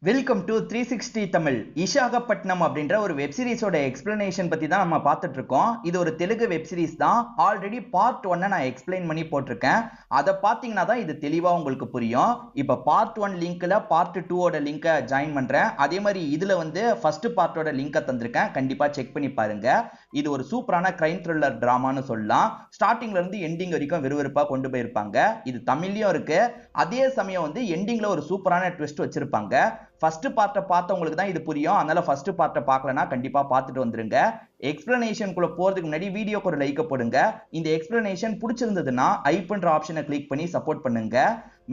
Welcome to 360 Tamil. இஷாகப்பட்டினம் அப்படின்ற ஒரு web சீரிஸோட explanation பத்தி தான் நம்ம பார்த்துட்டு இருக்கோம். இது ஒரு தெலுங்கு வெப் சீரிஸ் தான். ஆல்ரெடி பார்ட் 1 நான் எக்ஸ்பிளைன் பண்ணி போட்டிருக்கேன். அதை பார்த்தீங்கன்னா தான் இது தெளிவா உங்களுக்கு புரியும். இப்போ பார்ட் 1 லிங்க்ல பார்ட் 2 ஓட லிங்கை ஜாயின் பண்றேன். அதே மாதிரி இதுல வந்து ஃபர்ஸ்ட் பார்ட்டோட லிங்கை தந்திருக்கேன். கண்டிப்பா செக் பண்ணி பாருங்க. இது ஒரு சூப்பரான கிரைம் த்ரில்லர் டிராமான்னு சொல்லலாம். ஸ்டார்டிங்ல இருந்து எண்டிங் வரைக்கும் விறுவிறுப்பா கொண்டு போயிருப்பாங்க. இது தமிழ்லயும் இருக்கு. அதே சமயம் வந்து எண்டிங்ல ஒரு சூப்பரான ட்விஸ்ட் வச்சிருப்பாங்க. ஃபர்ஸ்ட் பார்ட்டை பார்த்தவங்களுக்கு தான் இது புரியும். அதனால ஃபர்ஸ்ட் பார்ட்டை பார்க்கலனா கண்டிப்பா பார்த்துட்டு வந்துருங்க. எக்ஸ்பிளனேஷனுக்குள்ள போறதுக்கு முன்னாடி வீடியோக்கு ஒரு லைக் போடுங்க. இந்த எக்ஸ்பிளனேஷன் பிடிச்சிருந்ததுன்னா ஐ பண்ற ஆப்ஷனை கிளிக் பண்ணி சப்போர்ட் பண்ணுங்க.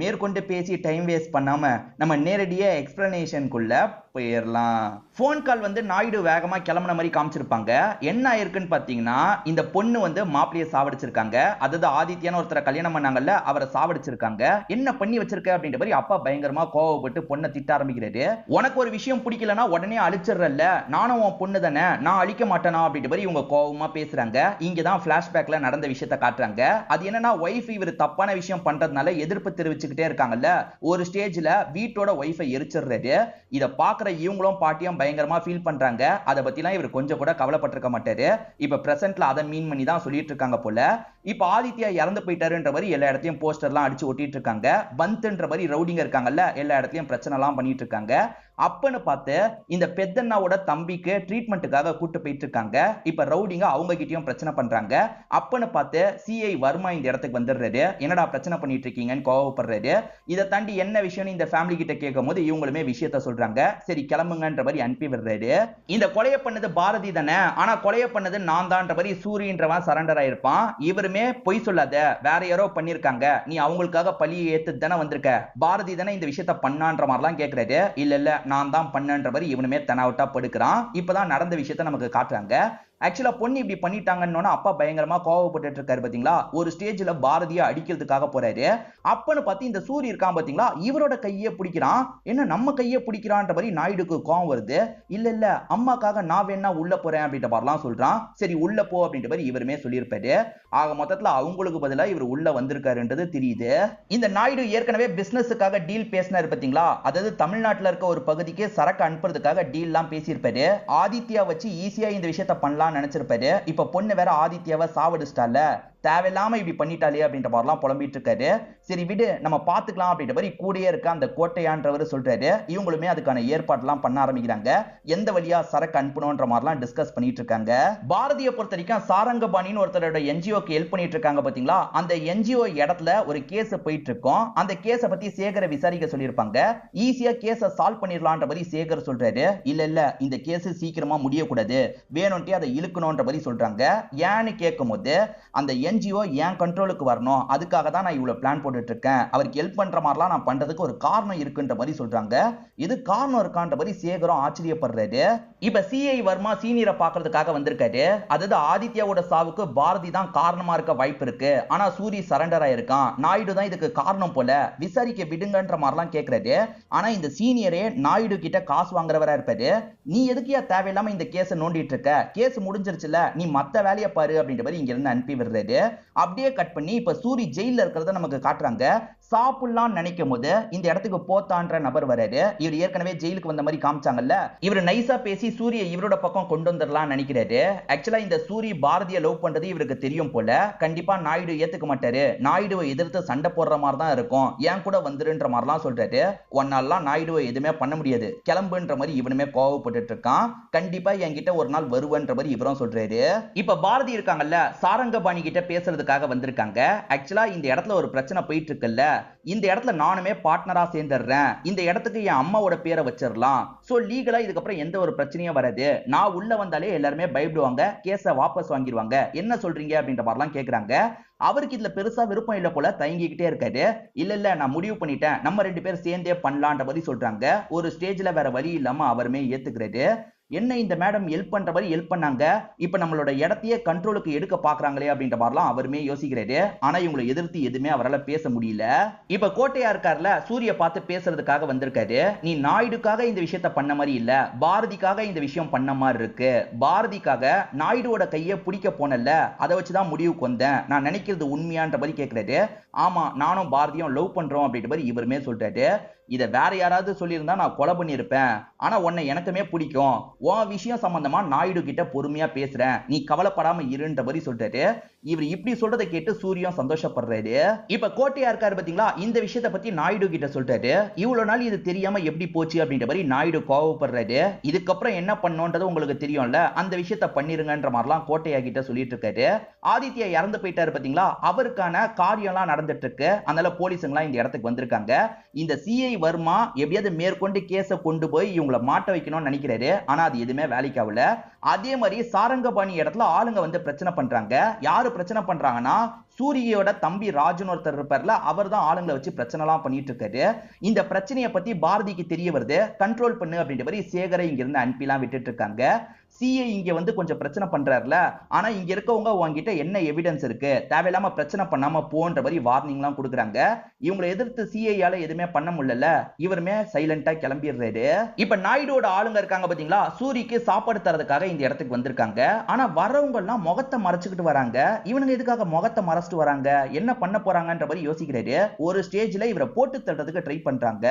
மேற்கொண்டு பேசி டைம் வேஸ்ட் பண்ணாம நம்ம நேரடியா எக்ஸ்பிளனேஷனுக்குள்ள போயிடலாம். போன் கால் வந்து நாயுடு வேகமா கிளம்புன மாதிரி காமிச்சிருப்பாங்க. என்ன ஆயிருக்குன்னு பாத்தீங்கன்னா, இந்த பொண்ணு வந்து மாப்பிளைய சாவடிச்சிருக்காங்க. அதாவது ஆதித்யான்னு ஒருத்தரை கல்யாணம் பண்ணாங்கல்ல, அவரை சாவடிச்சிருக்காங்க. என்ன பண்ணி வச்சிருக்க அப்படின்ற மாதிரி அப்பா பயங்கரமா கோவப்பட்டு பொண்ணை திட்ட ஆரம்பிக்கிறாரு. உனக்கு ஒரு விஷயம் பிடிக்கலன்னா உடனே அழிச்சிடறல்ல, நானும் உன் பொண்ணு தானே, நான் அழிக்க மாட்டேனா அப்படின்ற மாதிரி இவங்க கோவமா பேசுறாங்க. இங்கதான் பிளாஷ்பேக்ல நடந்த விஷயத்தை காட்டுறாங்க. அது என்னன்னா, ஒய்ஃப் இவர் தப்பான விஷயம் பண்றதுனால எதிர்ப்பு தெரிவிச்சுக்கிட்டே இருக்காங்கல்ல, ஒரு ஸ்டேஜ்ல வீட்டோட ஒய்ஃபை எரிச்சிடுறாரு. இத பாக்குற இவங்களும் பாட்டியும் பயங்கரமா ஃபீல் பண்றாங்க. அத பத்திலாம் இவர் கொஞ்சம் கூட கவலைப்பட்டிருக்க மாட்டாரு. இப்ப பிரசன்ட்ல அதை மீன் பண்ணி தான் சொல்லிட்டு இருக்காங்க போல. இப்ப ஆதித்யா இறந்து போயிட்டாருன்ற மாதிரி எல்லா இடத்தையும் போஸ்டர்லாம் அடிச்சு ஒட்டிட்டு இருக்காங்க. பந்த்ன்ற மாதிரி ரவுடிங்க இருக்காங்கல்ல, எல்லா இடத்துலயும் பிரச்சனை எல்லாம் பண்ணிட்டு இருக்காங்க. அப்பன்னு பார்த்து இந்த பெத்தண்ணாவோட தம்பிக்கு ட்ரீட்மெண்ட்டுக்காக கூட்டு போயிட்டு இருக்காங்க. இப்ப ரவுடிங்க அவங்க கிட்டயும் பிரச்சனை பண்றாங்க. அப்பன்னு பார்த்து சிஐ வர்மா இந்த இடத்துக்கு வந்துடுறாரு. என்னடா பிரச்சனை பண்ணிட்டு இருக்கீங்கன்னு கோவப்படுறாரு. இதை தாண்டி என்ன விஷயம்னு இந்த ஃபேமிலி கிட்ட கேட்கும் போது இவங்களுமே விஷயத்த சொல்றாங்க. சரி கிளம்புங்கன்ற மாதிரி அனுப்பி விடுறாரு. இந்த கொலையை பண்ணது பாரதி தானே, ஆனா கொலையை பண்ணது நான் தான்ற மாதிரி சூரியன்றவன் சரண்டர் ஆயிருப்பான். இவருமே பொய் சொல்லாத, வேற யாரோ பண்ணிருக்காங்க, நீ அவங்களுக்காக பழியை ஏத்து தானே வந்திருக்க, பாரதி தானே இந்த விஷயத்த பண்ணான்ற மாதிரிலாம் கேட்கிறாரு. இல்ல இல்ல நான் தான் பண்ணன்ற மாதிரி இவனுமே தெனாவட்டா படுக்கிறான். இப்பதான் நடந்த விஷயத்த நமக்கு காட்டுறாங்க. ஆக்சுவலா பொண்ணு இப்படி பண்ணிட்டாங்கன்னு அப்பா பயங்கரமா கோவப்பட்டு இருக்காரு பாத்தீங்களா. ஒரு ஸ்டேஜ்ல பாரதியை அடிக்கிறதுக்காக போறாரு. அப்பன்னு பார்த்து இந்த சூரிய இருக்கான் பாத்தீங்களா, இவரோட கையை பிடிக்கிறான். என்ன நம்ம கையை பிடிக்கிறான்ற மாதிரி நாயுடுக்கு கோவம் வருது. இல்ல இல்ல அம்மாக்காக நான் வேணா உள்ள போறேன் அப்படின்ற மாதிரிலாம் சொல்றான். சரி உள்ள போ அப்படின்ற மாதிரி இவருமே சொல்லியிருப்பாரு. ஆக மொத்தத்துல அவங்களுக்கு பதிலா இவர் உள்ள வந்திருக்காருன்றது தெரியுது. இந்த நாயுடு ஏற்கனவே பிசினஸுக்காக டீல் பேசினாரு பாத்தீங்களா, அதாவது தமிழ்நாட்டுல இருக்க ஒரு பகுதிக்கு சரக்கு அனுப்புறதுக்காக டீல் எல்லாம் பேசியிருப்பாரு. ஆதித்யா வச்சு ஈஸியா இந்த விஷயத்த பண்ணலாம் நினைச்சிருப்பாரு. இப்ப பொண்ணு வேற ஆதித்யாவை சாவடிச்சிட்டால, தேவையில்லாம இப்படி பண்ணிட்டாலே அப்படின்ற மாதிரிலாம் புலம்பிட்டு இருக்காரு. சரி விடு நம்ம பாத்துக்கலாம் அப்படின்ற மாதிரி கூடயே இருக்க அந்த கோட்டையான்றவர் சொல்றாரு. இவங்களுமே அதுக்கான ஏற்பாடுலாம் பண்ண ஆரம்பிக்கிறாங்க. எந்த வழியா சரக்கு அனுப்பணும்ன்ற மாதிரிலாம் டிஸ்கஸ் பண்ணிட்டு இருக்காங்க. பாரதியை பொறுத்த வரைக்கும் சாரங்கபாணின்னு ஒருத்தரோட என்ஜிஓக்கு ஹெல்ப் பண்ணிட்டு இருக்காங்க பாத்தீங்களா, அந்த என்ஜிஓ இடத்துல ஒரு கேஸ் போயிட்டு இருக்கும். அந்த கேஸை பத்தி சேகரை விசாரிக்க சொல்லியிருப்பாங்க. ஈஸியா கேஸை சால்வ் பண்ணிடலான்ற மாதிரி சேகர் சொல்றாரு. இல்ல இல்ல இந்த கேஸ் சீக்கிரமா முடியக்கூடாது, வேணும்ட்டே அதை இழுக்கணும்ன்ற மாதிரி சொல்றாங்க. ஏன்னு கேட்கும் போது அந்த என்ஜிஓ என் கண்ட்ரோலுக்கு வரணும், அதுக்காக தான் நான் இவ்வளவு பிளான் போட்டுட்டு இருக்கேன், அவருக்கு ஹெல்ப் பண்ற மாதிரிலாம் நான் பண்றதுக்கு ஒரு காரணம் இருக்குன்ற மாதிரி சொல்றாங்க. இது காரணம் இருக்கான்ற மாதிரி சேகரும் ஆச்சரியப்படுறாரு. இப்ப சிஐ வர்மா சீனியரை பாக்குறதுக்காக வந்திருக்காரு. அதாவது ஆதித்யாவோட சாவுக்கு பாரதி தான் காரணமா இருக்க வாய்ப்பு இருக்கு, ஆனா சூரி சரண்டர் ஆயிருக்கான், நாயுடு தான் இதுக்கு காரணம் போல, விசாரிக்க விடுங்கன்ற மாதிரிலாம் கேட்கறாரு. ஆனா இந்த சீனியரே நாயுடு கிட்ட காசு வாங்குறவரா இருப்பாரு. நீ எதுக்கியா தேவையில்லாம இந்த கேஸை நோண்டிட்டு இருக்க, கேஸ் முடிஞ்சிருச்சுல, நீ மத்த வேலையை பாரு அப்படின்ற மாதிரி இங்க இருந்து அனுப்பி விடுறாரு. அப்படியே கட் பண்ணி இப்ப சூரி ஜெயில இருக்கிறத நமக்கு காட்டுறாங்க. சாப்பிடலாம் நினைக்கும் போது இந்த இடத்துக்கு போத்தான்ற நபர் வராரு. இவர் ஏற்கனவே ஜெயிலுக்கு வந்த மாதிரி காமிச்சாங்கல்ல, இவர் நைஸா பேசி சூரிய இவரோட பக்கம் கொண்டு வந்துடலாம் நினைக்கிறாரு. ஆக்சுவலா இந்த சூரி பாரதிய லவ் பண்றது இவருக்கு தெரியும் போல. கண்டிப்பா நாயுடு ஏத்துக்க மாட்டாரு, நாயுடுவை எதிர்த்து சண்டை போடுற மாதிரி தான் இருக்கும், ஏன் கூட வந்துருன்ற மாதிரிலாம் சொல்றாரு. ஒன்னாலாம் நாயுடுவை எதுவுமே பண்ண முடியாது, கிளம்புன்ற மாதிரி இவனுமே கோவப்பட்டு இருக்கான். கண்டிப்பா என்கிட்ட ஒரு நாள் வருவன்ற மாதிரி இவரும் சொல்றாரு. இப்ப பாரதி இருக்காங்கல்ல, சாரங்கபாணி கிட்ட பேசுறதுக்காக வந்திருக்காங்க. ஆக்சுவலா இந்த இடத்துல ஒரு பிரச்சனை போயிட்டு இருக்குல்ல, இந்த இடத்துல நானுமே பார்ட்னரா சேர்ந்துடுறேன், இந்த இடத்துக்கு என் அம்மாவோட பேரை வச்சிடலாம், சோ லீகலா இதுக்கப்புறம் எந்த ஒரு பிரச்சனையும் வராது, நான் உள்ள வந்தாலே எல்லாருமே பயப்படுவாங்க, கேஸை வாபஸ் வாங்கிடுவாங்க, என்ன சொல்றீங்க அப்படின்ற மாதிரிலாம் கேக்குறாங்க. அவருக்கு இதுல பெருசா விருப்பம் இல்ல போல, தயங்கிக்கிட்டே இருக்காரு. இல்ல இல்ல நான் முடிவு பண்ணிட்டேன், நம்ம 2 பேரும் சேர்ந்தே பண்ணலான்ற மாதிரி சொல்றாங்க. ஒரு ஸ்டேஜ்ல வேற வழி இல்லாம அவருமே ஏத்துக்கிறாரு. என்ன இந்த மேடம் ஹெல்ப் பண்ற மாதிரி ஹெல்ப் பண்ணாங்க, இப்ப நம்மளோட இடத்தையே கண்ட்ரோலுக்கு எடுக்க பாக்குறாங்களே அப்படின்ற மாதிரிலாம் அவருமே யோசிக்கிறாரு. ஆனா இவங்களை எதிர்த்து எதுவுமே அவரால் பேச முடியல. இப்ப கோட்டையா இருக்கார்ல, சூரிய பார்த்து பேசுறதுக்காக வந்திருக்காரு. நீ நாயுடுக்காக இந்த விஷயத்த பண்ண மாதிரி இல்ல, பாரதிக்காக இந்த விஷயம் பண்ண மாதிரி இருக்கு, பாரதிக்காக நாயுடுவோட கையை பிடிக்க போனல, அதை வச்சுதான் முடிவுக்கு வந்தேன், நான் நினைக்கிறது உண்மையான்ற மாதிரி கேட்கிறாரு. ஆமா நானும் பாரதியும் லவ் பண்றோம் அப்படின்ற மாதிரி இவருமே சொல்றாரு. இதை வேற யாராவது சொல்லியிருந்தா நான் கொலை பண்ணியிருப்பேன். ஆனா உன்னை எனக்குமே பிடிக்கும். உன் விஷயம் சம்பந்தமா நாயுடு கிட்ட பொறுமையா பேசுறேன். நீ கவலைப்படாம இருன்ற மாதிரி சொல்றாரு. இவர் இப்படி சொல்றதை கேட்டு சூரியம் சந்தோஷப்படுறாரு. இப்ப கோட்டையா இருக்காரு பாத்தீங்களா, இந்த விஷயத்த பத்தி நாயுடு கிட்ட சொல்றாரு. இவ்வளவு நாள் இது தெரியாம எப்படி போச்சு அப்படின்ற மாதிரி நாயுடு கோவப்படுறாரு. இதுக்கப்புறம் என்ன பண்ணோன்றது உங்களுக்கு தெரியும்ல, அந்த விஷயத்த பண்ணிருங்கன்ற மாதிரிலாம் கோட்டையா கிட்ட சொல்லிட்டு இருக்காரு. ஆதித்யா இறந்து போயிட்டாரு பாத்தீங்களா, அவருக்கான காரியம்லாம் நடந்துட்டு இருக்கு. அதனால போலீஸுங்களாம் இந்த இடத்துக்கு வந்திருக்காங்க. இந்த சிஐ வர்மா எப்படியாவது மேற்கொண்டு கேஸ கொண்டு போய் இவங்களை மாட்ட வைக்கணும்னு நினைக்கிறாரு. ஆனா அது எதுவுமே வேலைக்கு ஆகல. அதே மாதிரி சாரங்கபாணி இடத்துல ஆளுங்க வந்து பிரச்சனை பண்றாங்க. யாரு பிரச்சனை பண்றாங்கன்னா, சூரியோட தம்பி ராஜுன்னு ஒருத்தர் இருப்பார்ல, அவர் தான் ஆளுங்களை வச்சு பிரச்சனை எல்லாம் பண்ணிட்டு இருக்காரு. இந்த பிரச்சனையை பத்தி பாரதிக்கு தெரிய வருது. கண்ட்ரோல் பண்ணு அப்படின்ற மாதிரி சேகரை இங்க இருந்து அனுப்பிலாம் விட்டுட்டு இருக்காங்க. சிஐ இங்க வந்து கொஞ்சம் பிரச்சனை பண்றாருல, ஆனா இங்க இருக்கவங்க உங்ககிட்ட என்ன எவிடன்ஸ் இருக்கு, தேவையில்லாம பிரச்சனை பண்ணாம போன்ற மாதிரி வார்னிங் எல்லாம் கொடுக்குறாங்க. இவங்களை எதிர்த்து சிஐயால எதுவுமே பண்ண முடியல. இவருமே சைலண்டா கிளம்பிடுறாரு. இப்ப நாயுடோட ஆளுங்க இருக்காங்க பாத்தீங்களா, சூரிக்கு சாப்பாடு தரதுக்காக இந்த இடத்துக்கு வந்திருக்காங்க. ஆனா வரவங்க எல்லாம் முகத்தை மறைச்சுக்கிட்டு வராங்க. இவனுங்க எதுக்காக முகத்தை மறைச்சிட்டு வராங்க, என்ன பண்ண போறாங்கன்ற மாதிரி யோசிக்கிறாரு. ஒரு ஸ்டேஜ்ல இவரை போட்டு தள்ளுறதுக்கு ட்ரை பண்றாங்க.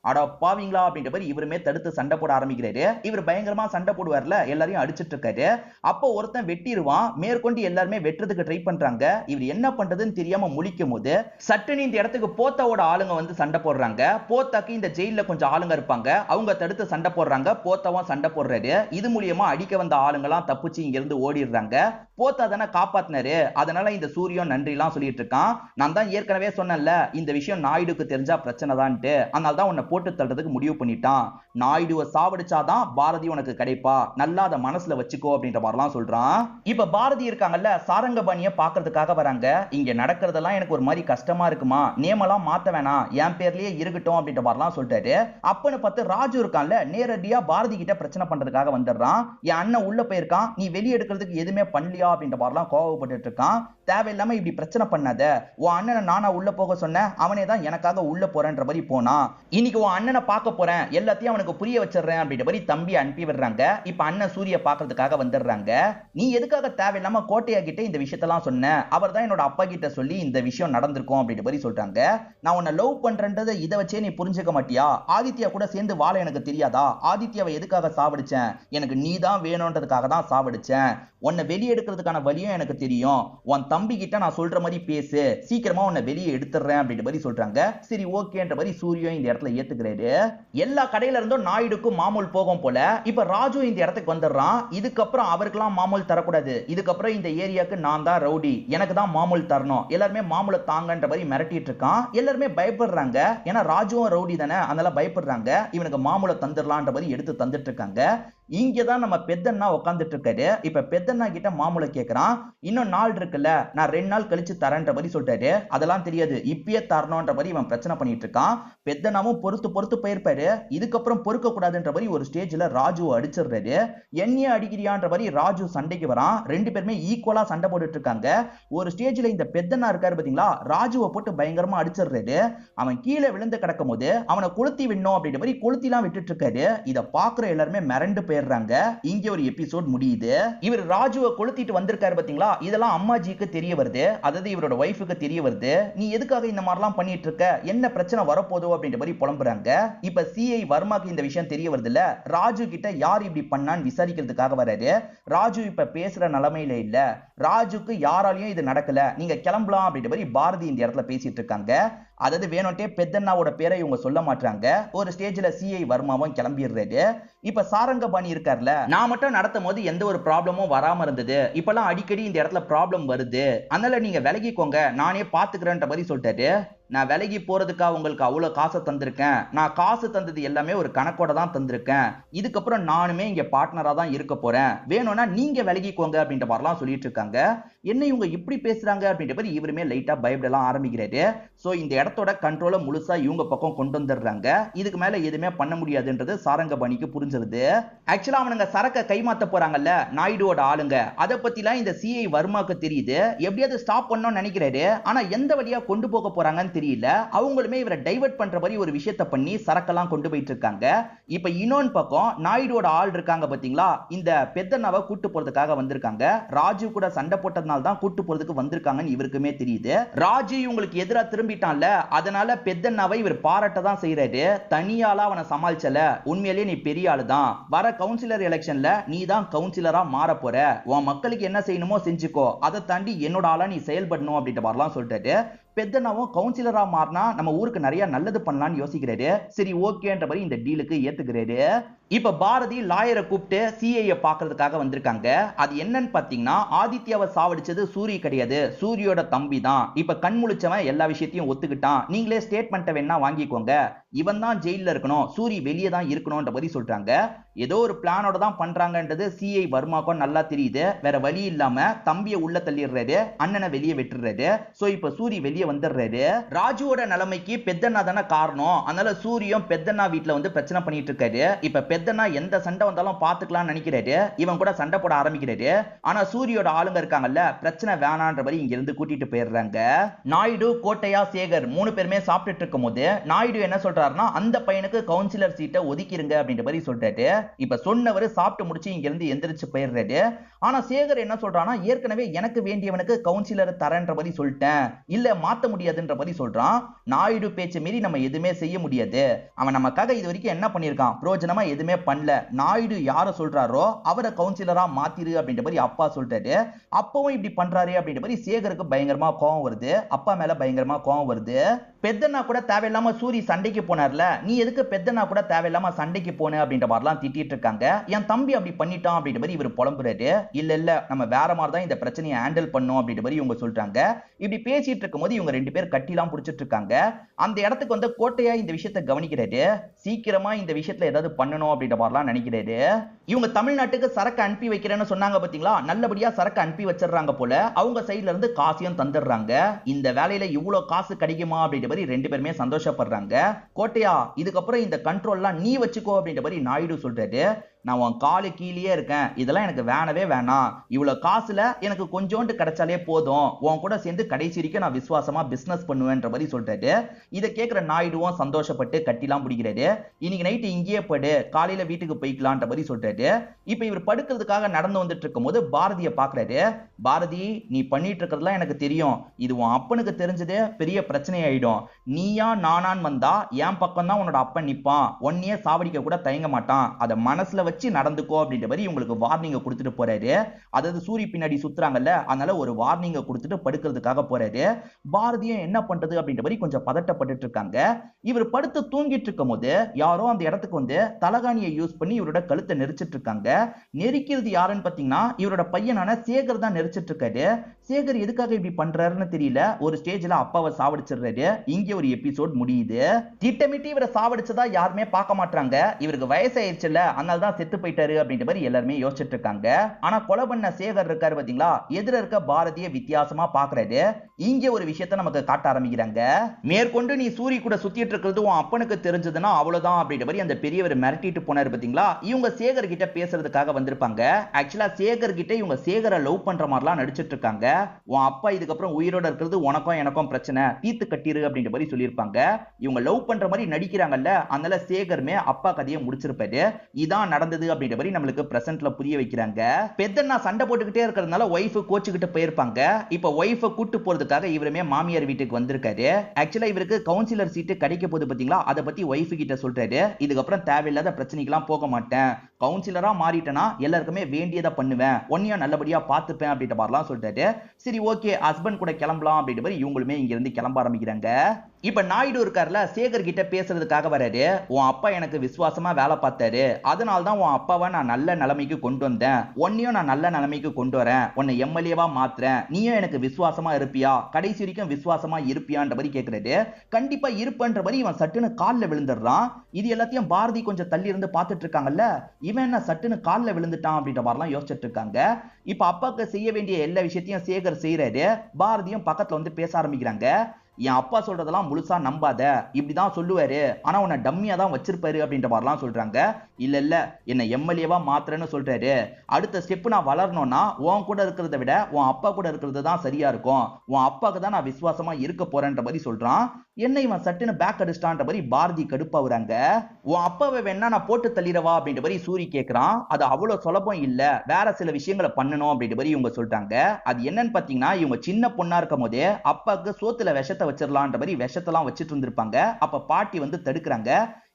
அட பாவீங்களா அப்படின்ற மாதிரி இவருமே தடுத்து சண்டை போட ஆரம்பிக்கிறாரு. இவர் பயங்கரமா சண்டை போடுவார்ல, எல்லாரையும் அடிச்சிட்டு இருக்காரு. அப்போ ஒருத்தன் வெட்டிடுவான். மேற்கொண்டு எல்லாருமே வெட்டுறதுக்கு ட்ரை பண்றாங்க. இவர் என்ன பண்றதுன்னு தெரியாம முழிக்கும் போது சட்டுன்னு இந்த இடத்துக்கு போத்தாவோட ஆளுங்க வந்து சண்டை போடுறாங்க. போத்தாக்கு இந்த ஜெயில கொஞ்சம் ஆளுங்க இருப்பாங்க, அவங்க தடுத்து சண்டை போடுறாங்க. போத்தாவும் சண்டை போடுறாரு. இது மூலியமா அடிக்க வந்த ஆளுங்க எல்லாம் தப்பிச்சு இங்க இருந்து ஓடிடுறாங்க. போத்தா தானே காப்பாத்தினாரு, அதனால இந்த சூரியன் நன்றி எல்லாம் சொல்லிட்டு இருக்கான். நான் தான் ஏற்கனவே சொன்னேன்ல, இந்த விஷயம் நாயுடுக்கு தெரிஞ்சா பிரச்சனை தான்ட்டு, அதனால தான் உன்னை போட்டு தள்ளுறதுக்கு முடிவு பண்ணிட்டான். நாயுடுவை சாவடிச்சாதான் பாரதி உனக்கு கிடைப்பா, நல்லா அதை மனசுல வச்சுக்கோ அப்படின்ற மாதிரிலாம் சொல்றான். இப்ப பாரதி இருக்காங்கல்ல, சாரங்கபாணிய பாக்குறதுக்காக வராங்க. இங்க நடக்கிறதெல்லாம் எனக்கு ஒரு மாதிரி கஷ்டமா இருக்குமா, நேமெல்லாம் மாத்த வேணாம், என் பேர்லயே இருக்கட்டும் அப்படின்ற மாதிரிலாம் சொல்லிட்டாரு. அப்பன்னு பார்த்து ராஜு இருக்கான்ல, நேரடியா பாரதி கிட்ட பிரச்சனை பண்றதுக்காக வந்துடுறான். என் அண்ணன் உள்ள போயிருக்கான், நீ வெளியே எடுக்கிறதுக்கு எதுவுமே பண்ணலையா அப்படின்ற மாதிரிலாம் கோவப்பட்டு இருக்கான். தேவையில்லாம இப்படி பிரச்சனை பண்ணாத, உன் அண்ணனை நானா உள்ள போக சொன்னேன், அவனே தான் எனக்காக உள்ள போறேன்ற மாதிரி போனா. இன்னைக்கு உன் அண்ணனை பார்க்க போறேன், எல்லாத்தையும் அவனுக்கு புரிய வச்சிடுறேன் அப்படின்ற மாதிரி தம்பி அனுப்பி விடுறாங்க. இப்ப அண்ணன் சூரிய பாக்குறதுக்காக வந்துடுறாங்க. நீ எதுக்காக தேவையில்லாம கோட்டையா கிட்ட இந்த விஷயத்தெல்லாம் சொன்ன, அவர் தான் என்னோட அப்பா கிட்ட சொல்லி இந்த விஷயம் நடந்திருக்கும் அப்படின்ற மாதிரி சொல்றாங்க. நான் உன்னை லவ் பண்றேன்றதை இதை வச்சே நீ புரிஞ்சுக்க மாட்டியா, ஆதித்யா கூட சேர்ந்து வாழ எனக்கு தெரியாதா, ஆதித்யாவை எதுக்காக சாவடிச்சேன், எனக்கு நீ தான் வேணும்ன்றதுக்காக தான் சாவடிச்சேன், உன்னை வெளியே எடுக்கிறதுக்கான வழியும் எனக்கு தெரியும், உன் தம்பி கிட்ட நான் சொல்ற மாதிரி பேசு, சீக்கிரமா உன்னை வெளியே எடுத்துறேன் அப்படின்ற மாதிரி சொல்றாங்க. சரி ஓகேன்ற மாதிரி சூரியன் இந்த இடத்துல ஏத்துக்கிறாரு. எல்லா கடையில இருந்தும் நாயுடுக்கும் மாமூல் போகும் போல. இப்ப ராஜு இந்த இடத்துக்கு வந்துடுறான். இதுக்கப்புறம் அவருக்கெல்லாம் மாமூல் தரக்கூடாது, இதுக்கப்புறம் இந்த ஏரியாக்கு நான் தான் ரவுடி, எனக்கு தான் மாமூல் தரணும், எல்லாருமே மாமூல தாங்கன்ற மாதிரி மிரட்டிட்டு இருக்கான். எல்லாருமே பயப்படுறாங்க, ஏன்னா ராஜுவும் ரவுடி தானே, அதனால பயப்படுறாங்க. இவனுக்கு மாமூல தந்துடலான்ற மாதிரி எடுத்து தந்துட்டு இருக்காங்க. இங்கதான் நம்ம பெத்தண்ணா உட்காந்துட்டு இருக்காரு. இப்ப பெத்தண்ணா கிட்ட மாமூல கேக்குறான். இன்னும் நாள் இருக்குல்ல, நான் 2 நாள் கழிச்சு தரேன்ற மாதிரி சொல்லிட்டாரு. அதெல்லாம் தெரியாது, இப்பயே தரணும்ன்ற மாதிரி இவன் பிரச்சனை பண்ணிட்டு இருக்கான். பெத்தனாவும் பொறுத்து பொறுத்து போயிருப்பாரு. இதுக்கப்புறம் பொறுக்க கூடாதுன்ற மாதிரி ஒரு ஸ்டேஜ்ல ராஜு அடிச்சிடுறாரு. என்னையே அடிக்கிறியான்ற மாதிரி ராஜு சண்டைக்கு வரான். 2 பேருமே ஈக்குவலா சண்டை போட்டுட்டு இருக்காங்க. ஒரு ஸ்டேஜ்ல இந்த பெத்தனா இருக்காரு பாத்தீங்களா, ராஜுவை போட்டு பயங்கரமா அடிச்சிடுறாரு. அவன் கீழே விழுந்து கிடக்கும் போது அவனை கொளுத்தி விடணும் அப்படின்ற மாதிரி கொளுத்திலாம் விட்டுட்டு இருக்காரு. இதை பாக்குற எல்லாருமே மிரண்டு போயிடுறாங்க. இங்க ஒரு எபிசோட் முடியுது. இவர் ராஜுவை கொளுத்திட்டு வந்திருக்காரு பாத்தீங்களா, இதெல்லாம் அம்மாஜிக்கு தெரிய வருது, அதாவது இவரோட வைஃபுக்கு தெரிய வருது. நீ எதுக்காக இந்த மாதிரிலாம் பண்ணிட்டு இருக்க, என்ன பிரச்சனை வரப்போதோ அப்படின்ற மாதிரி புலம்புறாங்க. இப்ப சிஐ வர்மாக்கு இந்த விஷயம் தெரிய வருது இல்ல, ராஜு கிட்ட யார் இப்படி பண்ணான்னு விசாரிக்கிறதுக்காக வராரு. ராஜு இப்ப பேசுற நிலைமையில இல்ல, ராஜுக்கு யாராலையும் இது நடக்கல, நீங்க கிளம்பலாம் அப்படின்ற மாதிரி பாரதி இந்த இடத்துல பேசிட்டு இருக்காங்க. அதாவது வேணும்ட்டே பெத்தண்ணாவோட பேரை இவங்க சொல்ல மாட்டாங்க. ஒரு ஸ்டேஜ்ல சிஐ வர்மாவும் கிளம்பிடுறாரு. இப்ப சாரங்கபாணி இருக்கார்ல, நான் மட்டும் நடத்தும் போது எந்த ஒரு ப்ராப்ளமும் வராம இருந்தது, இப்பெல்லாம் அடிக்கடி இந்த இடத்துல ப்ராப்ளம் வருது, அதனால நீங்க விலகிக்கோங்க, நானே பாத்துக்கிறேன்ற மாதிரி சொல்லிட்டாரு. நான் விலகி போறதுக்காக உங்களுக்கு அவ்வளவு காசை தந்திருக்கேன், நான் காசு தந்தது எல்லாமே ஒரு கணக்கோட தான் தந்திருக்கேன், இதுக்கப்புறம் நானுமே இங்க பார்ட்னரா தான் இருக்க போறேன், வேணும்னா நீங்க விலகிக்கோங்க அப்படின்ற மாதிரிலாம் சொல்லிட்டு இருக்காங்க. என்ன இவங்க இப்படி பேசுறாங்க அப்படின்ற மாதிரி இவருமே லைட்டா பயப்படலாம் ஆரம்பிக்கிறாரு. சோ இந்த இடத்தோட கண்ட்ரோல முழுசா இவங்க பக்கம் கொண்டு வந்துடுறாங்க. இதுக்கு மேல எதுவுமே பண்ண முடியாதுன்றது சாரங்கபாணிக்கு புரிஞ்சிருது. ஆக்சுவலா அவனுங்க சரக்க கைமாத்த போறாங்கல்ல நாயுடுவோட ஆளுங்க, அதை பத்திலாம் இந்த சிஐ வர்மாக்கு தெரியுது. எப்படியாவது ஸ்டாப் பண்ணணும்னு நினைக்கிறாரு, ஆனா எந்த வழியா கொண்டு போக போறாங்கன்னு தெரியல அவங்களுமே இவரை டைவர்ட் பண்ற மாதிரி ஒரு விஷயத்தை பண்ணி சரக்கெல்லாம் கொண்டு போயிட்டு இருக்காங்க. இப்ப இன்னொன்னு பக்கம் நாயுடுவோட ஆள் இருக்காங்க பாத்தீங்களா, இந்த பெத்தண்ணாவை கூட்டு போறதுக்காக வந்திருக்காங்க. ராஜு கூட சண்டை போட்டதுனால தான் கூட்டு போறதுக்கு வந்திருக்காங்கன்னு இவருக்குமே தெரியுது. ராஜு இவங்களுக்கு எதிரா திரும்பிட்டான்ல, அதனால பெத்தண்ணாவை இவர் பாராட்ட தான் செய்யறாரு. தனியால அவனை சமாளிச்சல, உண்மையிலேயே நீ பெரிய ஆளு தான். வர கவுன்சிலர் எலெக்ஷன்ல நீ தான் கவுன்சிலரா மாற போற. உன் மக்களுக்கு என்ன செய்யணுமோ செஞ்சுக்கோ, அதை தாண்டி என்னோட ஆளா நீ செயல்படணும் அப்படின்ற மாதிரிலாம் சொல்லிட்டாரு. பெத்தனாவும் கவுன்சிலரா மாறினா நம்ம ஊருக்கு நிறைய நல்லது பண்ணலாம்னு யோசிக்கிறாரு. சரி ஓகேன்ற மாதிரி இந்த டீலுக்கு ஏத்துக்கிறாரு. இப்ப பாரதி லாயரை கூப்பிட்டு சிஐஏ பாக்குறதுக்காக வந்திருக்காங்க. அது என்னன்னு பாத்தீங்கன்னா, ஆதித்யாவை சாவடிச்சது சூரிய கிடையாது, சூரியோட தம்பி தான். இப்ப கண் முழிச்சவன் எல்லா விஷயத்தையும் ஒத்துக்கிட்டான். நீங்களே ஸ்டேட்மெண்ட் வேணா வாங்கிக்கோங்க. இவன் தான் ஜெயில இருக்கணும், சூரி வெளியே தான் இருக்கணும்ன்ற மாதிரி சொல்றாங்க. ஏதோ ஒரு பிளானோட தான் பண்றாங்கன்றது சிஐ வர்மாக்கும் நல்லா தெரியுது. வேற வழி இல்லாம தம்பியை உள்ள தள்ளிடுறாரு, அண்ணனை வெளியே விட்டுறாரு. சோ இப்ப சூரி வெளியே வந்துடுறாரு. ராஜுவோட நிலைமைக்கு பெத்தண்ணா தானே காரணம். அதனால சூரியும் பெத்தண்ணா வீட்டுல வந்து பிரச்சனை பண்ணிட்டு இருக்காரு. இப்ப பெத்தண்ணா எந்த சண்டை வந்தாலும் பாத்துக்கலாம்னு நினைக்கிறாரு. இவன் கூட சண்டை போட ஆரம்பிக்கிறாரு. ஆனா சூரியோட ஆளுங்க இருக்காங்கல்ல, பிரச்சனை வேணான்ற மாதிரி இங்க இருந்து கூட்டிட்டு போயிடுறாங்க. நாயுடு, கோட்டையா, சேகர் 3 பேருமே சாப்பிட்டுட்டு இருக்கும் போது நாயுடு என்ன சொல்றாருன்னா, அந்த பையனுக்கு கவுன்சிலர் சீட்டை ஒதுக்கிருங்க அப்படின்ற மாதிரி சொல்றாரு. இப்ப சொன்னவர் சாப்பிட்டு முடிச்சு இங்க இருந்து எந்திரிச்சு போயிடுறாரு. ஆனா சேகர் என்ன சொல்றானா, ஏற்கனவே எனக்கு வேண்டியவனுக்கு கவுன்சிலர் தரேன்ற மாதிரி சொல்லிட்டேன், இல்ல மாத்த முடியாதுன்ற மாதிரி சொல்றான். நாயுடு பேச்சை மீறி நம்ம எதுவுமே செய்ய முடியாது. அவன் நமக்காக இது வரைக்கும் என்ன பண்ணிருக்கான், பிரோஜனமா எதுவுமே பண்ணல. நாயுடு யார சொல்றாரோ அவரை கவுன்சிலரா மாத்திரு அப்படின்ற மாதிரி அப்பா சொல்றாரு. அப்பவும் இப்படி பண்றாரு அப்படின்ற மாதிரி சேகருக்கு பயங்கரமா கோவம் வருது. அப்பா மேல பயங்கரமா கோவம் வருது. பெத்தண்ணா கூட தேவையில்லாம சூரி சண்டைக்கு போனார்ல, நீ எதுக்கு பெத்தண்ணா கூட தேவையில்லாம சண்டைக்கு போன அப்படின்ற மாதிரிலாம் திட்டிட்டு இருக்காங்க. என் தம்பி அப்படி பண்ணிட்டான் அப்படின்ற மாதிரி இவர் புலம்புறாரு. இல்ல நம்ம வேற மாதிரி தான் இந்த பிரச்சனையை ஹேண்டில் பண்ணோம் அப்படின்ற மாதிரி இவங்க சொல்றாங்க. இப்படி பேசிட்டு இருக்கும்போது இவங்க 2 பேர் கட்டிலாம் புடிச்சிட்டு இருக்காங்க. அந்த இடத்துக்கு வந்து கோட்டையா இந்த விஷயத்தை கவனிக்கிறாரு. சீக்கிரமா இந்த விஷயத்துல ஏதாவது பண்ணணும் அப்படின்ற மாதிரிலாம் நினைக்கிறாரு. இவங்க தமிழ்நாட்டுக்கு சரக்கு அனுப்பி வைக்கிறேன்னு சொன்னாங்க பாத்தீங்களா, நல்லபடியா சரக்கு அனுப்பி வச்சிடறாங்க போல. அவங்க சைடுல இருந்து காசையும் தந்துடுறாங்க. இந்த வேலையில இவ்வளவு காசு கிடைக்குமா அப்படின்ற மாதிரி 2 பேருமே சந்தோஷப்படுறாங்க. கோட்டையா, இதுக்கப்புறம் இந்த கண்ட்ரோல்லாம் நீ வச்சுக்கோ அப்படின்ற மாதிரி நாயுடு சொல்றாரு. நான் உன் காலு கீழே இருக்கேன், இதெல்லாம் எனக்கு வேணவே வேணாம். இவ்வளவு காசுல எனக்கு கொஞ்சோண்டு கிடைச்சாலே போதும், உன் கூட சேர்ந்து கடைசி வரைக்கும் நான் விசுவாசமா பிசினஸ் பண்ணுவேன்ற மாதிரி சொல்றாரு. இதை கேட்கிற நாயுடுவும் சந்தோஷப்பட்டு கட்டிலாம் பிடிக்கிறாரு. இன்னைக்கு நைட்டு இங்கேயே படு, காலையில வீட்டுக்கு போய்க்கலான்ற மாதிரி சொல்றாரு. இப்ப இவர் படுக்கிறதுக்காக நடந்து வந்துட்டு இருக்கும் போது பாரதியை பாக்குறாரு. பாரதி, நீ பண்ணிட்டு இருக்கிறதுலாம் எனக்கு தெரியும், இது உன் அப்பனுக்கு தெரிஞ்சது பெரிய பிரச்சனை ஆயிடும். நீயா நானான்னு வந்தா என் பக்கம் தான் உன்னோட அப்பன் நிப்பான், ஒன்னையே சாவடிக்க கூட தயங்க மாட்டான். அதை மனசுல வச்சு நடந்துக்கோ அப்படின்ற மாதிரி உங்களுக்கு வார்னிங்க கொடுத்துட்டு போறாரு. அதாவது சூரிய பின்னாடி சுத்துறாங்கல்ல, அதனால ஒரு வார்னிங்க கொடுத்துட்டு படுக்கிறதுக்காக போறாரு. பாரதியும் என்ன பண்றது அப்படின்ற மாதிரி கொஞ்சம் பதட்டப்பட்டு இருக்காங்க. இவர் படுத்து தூங்கிட்டு இருக்கும் போது யாரோ அந்த இடத்துக்கு வந்து தலகாணியை யூஸ் பண்ணி இவரோட கழுத்தை நெரிச்சிட்டு இருக்காங்க. நெரிக்கிறது யாருன்னு பாத்தீங்கன்னா, இவரோட பையனான சேகர் தான் நெரிச்சிட்டு இருக்காரு. சேகர் எதுக்காக இப்படி பண்றாருன்னு தெரியல. ஒரு ஸ்டேஜ்ல அப்பாவை சாவடிச்சிடுறாரு. இங்க ஒரு எபிசோட் முடியுது. திட்டமிட்டு இவரை சாவடிச்சதா யாருமே பார்க்க மாட்டாங்க. இவருக்கு வயசாயிருச்சுல, அதனால தான் செத்து போயிட்டாரு அப்படின்ற மாதிரி எல்லாருமே யோசிச்சுட்டு இருக்காங்க. ஆனா கொலை பண்ண சேகர் இருக்காரு பாத்தீங்களா, எதிர இருக்க பாரதிய வித்தியாசமா பாக்குறாரு. இங்க ஒரு விஷயத்தை நமக்கு காட்ட ஆரம்பிக்கிறாங்க. மேற்கொண்டு நீ சூரிய கூட சுத்திட்டு இருக்கிறது உன் அப்பனுக்கு தெரிஞ்சதுன்னா அவ்வளவுதான் அப்படின்ற மாதிரி அந்த பெரியவர் மிரட்டிட்டு போனாரு பாத்தீங்களா. இவங்க சேகர் கிட்ட பேசுறதுக்காக வந்திருப்பாங்க. ஆக்சுவலா சேகர் கிட்ட இவங்க சேகரை லவ் பண்ற மாதிரிலாம் நடிச்சிட்டு இருக்காங்க. உன் அப்பா இதுக்கப்புறம் உயிரோட இருக்கிறது உனக்கும் எனக்கும் பிரச்சனை, தீர்த்து கட்டிரு அப்படின்ற மாதிரி சொல்லியிருப்பாங்க. இவங்க லவ் பண்ற மாதிரி நடிக்கிறாங்கல்ல, அதனால சேகருமே அப்பா கதையை முடிச்சிருப்பாரு. இதான் நடந்தது அப்படின்ற மாதிரி நம்மளுக்கு பிரசன்ட்ல புரிய வைக்கிறாங்க. பெத்தண்ணா சண்டை போட்டுக்கிட்டே இருக்கிறதுனால ஒய்ஃப் கோச்சுக்கிட்டு போயிருப்பாங்க. இப்ப ஒய்ஃபை கூட்டு போறதுக்காக இவருமே மாமியார் வீட்டுக்கு வந்திருக்காரு. ஆக்சுவலா இவருக்கு கவுன்சிலர் சீட்டு கிடைக்க போகுது பாத்தீங்களா, அதை பத்தி ஒய்ஃப் கிட்ட சொல்றாரு. இதுக்கப்புறம் தேவையில்லாத பிரச்சனைக்கெல்லாம் போக மாட்டேன், கவுன்சிலரா மாறிட்டேனா எல்லாருக்குமே வேண்டியதை பண்ணுவேன், ஒன்னையும் நல்லபடியா பார்த்துப்பேன் அப்படின்ற மாதிரிலாம் சொல்றாரு. சரி ஓகே, ஹஸ்பண்ட் கூட கிளம்பலாம் அப்படின்ற மாதிரி இவங்களுமே இங்க இருந்து கிளம்ப ஆரம்பிக்கிறாங்க. இப்ப நாயுடு இருக்காருல, சேகர் கிட்ட பேசுறதுக்காக வராரு. உன் அப்பா எனக்கு விசுவாசமா வேலை பார்த்தாரு, அதனால தான் உன் அப்பாவை நான் நல்ல நிலைமைக்கு கொண்டு வந்தேன், உன்னையும் நான் நல்ல நிலைமைக்கு கொண்டு வரேன், உன்னை எம்எல்ஏவா மாத்துறேன், நீயும் எனக்கு விசுவாசமா இருப்பியா, கடைசி வரைக்கும் விசுவாசமா இருப்பியான்ற மாதிரி கேட்கறாரு. கண்டிப்பா இருப்பன்ற மாதிரி இவன் சட்டுன்னு காலில் விழுந்துடுறான். இது எல்லாத்தையும் பாரதி கொஞ்சம் தள்ளி இருந்து பார்த்துட்டு இருக்காங்கல்ல, இவன் என்ன சட்டுன்னு காலில் விழுந்துட்டான் அப்படின்ற மாதிரிலாம் யோசிச்சுட்டு இருக்காங்க. இப்ப அப்பாவுக்கு செய்ய வேண்டிய எல்லா விஷயத்தையும் சேகர் செய்யறாரு. பாரதியும் பக்கத்துல வந்து பேச ஆரம்பிக்கிறாங்க. என் அப்பா சொல்றதெல்லாம் முழுசா நம்பாத, இப்படிதான் சொல்லுவாரு, ஆனா உன்னை டம்மியா தான் வச்சிருப்பாரு அப்படின்ற மாதிரிலாம் சொல்றாங்க. இல்ல என்ன எம்எல்ஏவா மாத்திரன்னு சொல்றாரு. அடுத்த ஸ்டெப் நான் வளரணும்னா உன் கூட இருக்கிறத விட உன் அப்பா கூட இருக்கிறது தான் சரியா இருக்கும், உன் அப்பாவுக்கு தான் நான் விசுவாசமா இருக்க போறேன்ற மாதிரி சொல்றான். என்ன இவன் சட்டுன்னு பேக் அடிச்சிட்டான்ற மாதிரி பாரதி கடுப்பாவுறாங்க. உன் அப்பாவை வேணா நான் போட்டு தள்ளிடவா அப்படின்ற மாதிரி சூரி கேக்குறான். அது அவ்வளவு சுலபம் இல்ல, வேற சில விஷயங்களை பண்ணணும் அப்படின்ற மாதிரி இவங்க சொல்றாங்க. அது என்னன்னு பாத்தீங்கன்னா, இவங்க சின்ன பொண்ணா இருக்கும் போதே அப்பாவுக்கு சோத்துல விஷத்தை வச்சிடலான்ற மாதிரி விஷத்தெல்லாம் வச்சிட்டு இருந்திருப்பாங்க. அப்ப பாட்டி வந்து தடுக்கிறாங்க.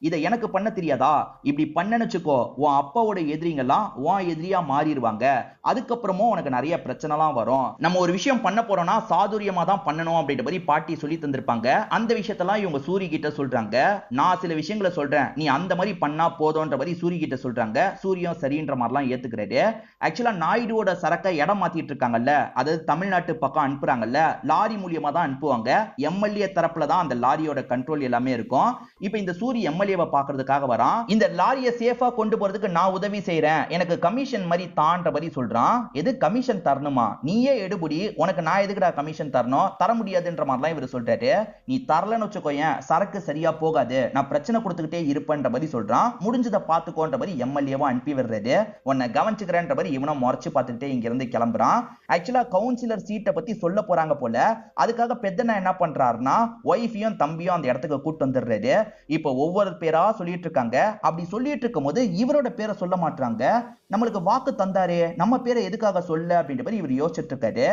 இதை எனக்கு பண்ண தெரியாதா, இப்படி பண்ணன்னு வச்சுக்கோ உன் அப்பாவோட எதிரிங்கெல்லாம் உன் எதிரியா மாறிடுவாங்க, அதுக்கப்புறமும் உனக்கு நிறைய பிரச்சனைலாம் வரும், நம்ம ஒரு விஷயம் பண்ண போறோம்னா சாதுரியமா தான் பண்ணணும் அப்படின்ற மாதிரி பாட்டி சொல்லி தந்திருப்பாங்க. அந்த விஷயத்தெல்லாம் இவங்க சூரி கிட்ட சொல்றாங்க. நான் சில விஷயங்களை சொல்றேன், நீ அந்த மாதிரி பண்ணா போதும்ன்ற மாதிரி சூரி கிட்ட சொல்றாங்க. சூரியம் சரின்ற மாதிரிலாம் ஏத்துக்கிறாரு. ஆக்சுவலா நாயுடுவோட சரக்கை இடம் மாத்திட்டு இருக்காங்கல்ல, அதாவது தமிழ்நாட்டு பக்கம் அனுப்புறாங்கல்ல, லாரி மூலியமா தான் அனுப்புவாங்க. எம்எல்ஏ தரப்புல தான் அந்த லாரியோட கண்ட்ரோல் எல்லாமே இருக்கும். இப்ப இந்த சூரி எம்எல்ஏவை பாக்குறதுக்காக வரான். இந்த லாரியை சேஃபா கொண்டு போறதுக்கு நான் உதவி செய்யறேன், எனக்கு கமிஷன் மாதிரி தான்ற மாதிரி சொல்றான். எது கமிஷன் தரணுமா, நீயே எடுபடி, உனக்கு நான் எதுக்குடா கமிஷன் தரணும், தர முடியாதுன்ற மாதிரிலாம் இவர் சொல்றாரு. நீ தரலன்னு வச்சுக்கோயேன் சரக்கு சரியா போகாது, நான் பிரச்சனை கொடுத்துக்கிட்டே இருப்பேன்ற மாதிரி சொல்றான். முடிஞ்சதை பாத்துக்கோன்ற மாதிரி எம்எல்ஏவா அனுப்பி விடுறது. உன்னை கவனிச்சுக்கிறேன்ற மாதிரி இவனும் முறைச்சு பார்த்துக்கிட்டே இங்க இருந்து கிளம்புறான். ஆக்சுவலா கவுன்சிலர் சீட்டை பத்தி சொல்ல போறாங்க போல, அதுக்காக பெத்தனா என்ன பண்றாருன்னா ஒய்ஃபையும் தம்பியும் அந்த இடத்துக்கு கூட்டு வந்துடுறாரு. இப்ப ஒவ்வொரு பேரா சொல்லிட்டு இருக்காங்க. அப்படி சொல்லிட்டு இருக்கும் போது இவரோட பேரை சொல்ல மாட்டாங்க. நம்மளுக்கு வாக்கு தந்தாரே, நம்ம பேரை எதுக்காக சொல்ல அப்படின்ற மாதிரி இவர் யோசிச்சுட்டு இருக்காரு.